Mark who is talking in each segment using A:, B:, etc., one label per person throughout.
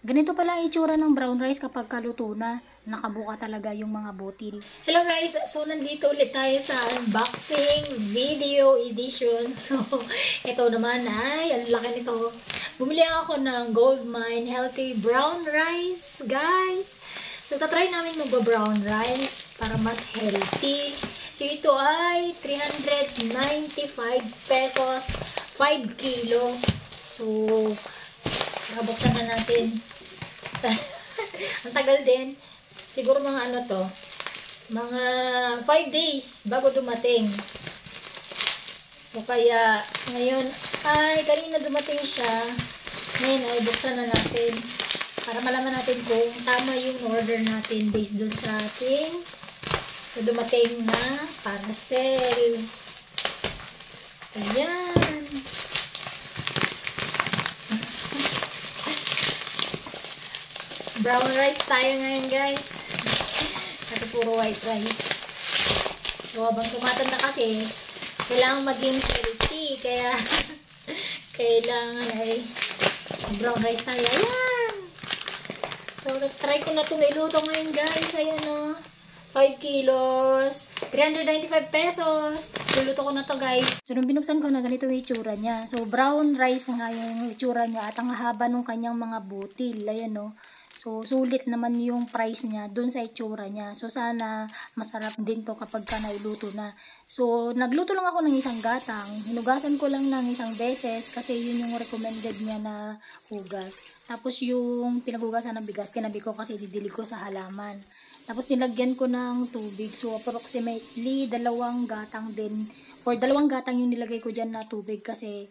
A: Ganito pala ang itsura ng brown rice kapag kaluto na. Nakabuka talaga yung mga butil. Hello guys! So, nandito ulit tayo sa unboxing video edition. So, ito naman ay, ang laki nito. Bumili ako ng Goldmine Healthy Brown Rice, guys. So, tatry namin mag-brown rice para mas healthy. So, ito ay 395 pesos, 5 kilo. So, buksan na natin. Ang tagal din. Siguro mga ano to, mga 5 days bago dumating. So kaya ngayon ay kanina dumating siya. Ngayon ay buksan na natin para malaman natin kung tama yung order natin based dun sa ating dumating na parcel. Ayan. Brown rice tayo ngayon, guys. Kasi puro white rice. So, habang tumatanda kasi, kailangan maging healthy. Kaya, kailangan ay brown rice tayo. Ayan! So, try ko na itong iluto ngayon, guys. Ayan, o. 5 kilos, 395 pesos. Luluto ko na to, guys. So, nung binuksan ko na ganito yung itsura niya. So, brown rice nga yung itsura niya at ang haba nung kanyang mga butil. Ayan, o. So, sulit naman yung price niya dun sa itsura niya. So, sana masarap din to kapag ka nailuto na. So, nagluto lang ako ng isang gatang. Hinugasan ko lang ng isang beses kasi yun yung recommended niya na hugas. Tapos, yung pinaghugasan ng bigas, tinabi ko kasi didilig ko sa halaman. Tapos, nilagyan ko ng tubig. So, approximately 2 gatang din. Or 2 gatang yung nilagay ko dyan na tubig kasi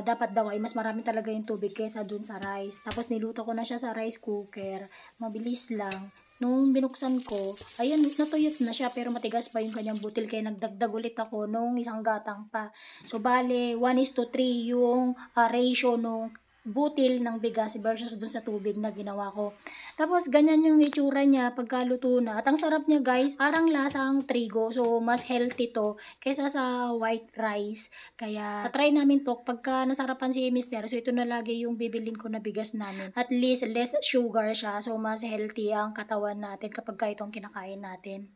A: dapat daw ay mas marami talaga yung tubig kaysa dun sa rice. Tapos niluto ko na siya sa rice cooker. Mabilis lang. Nung binuksan ko, ayun, natuyot na siya pero matigas pa yung kanyang butil kaya nagdagdag ulit ako nung isang gatang pa. So bale, 1:3 yung ratio nung butil ng bigas versus dun sa tubig na ginawa ko. Tapos ganyan yung itsura niya pagkaluto na. At ang sarap niya, guys, parang lasang trigo. So mas healthy to kaysa sa white rice. Kaya tatry namin to pagka nasarapan si Mister. So ito na lagi yung bibilin ko na bigas namin. At least less sugar siya. So mas healthy ang katawan natin kapag itong kinakain natin.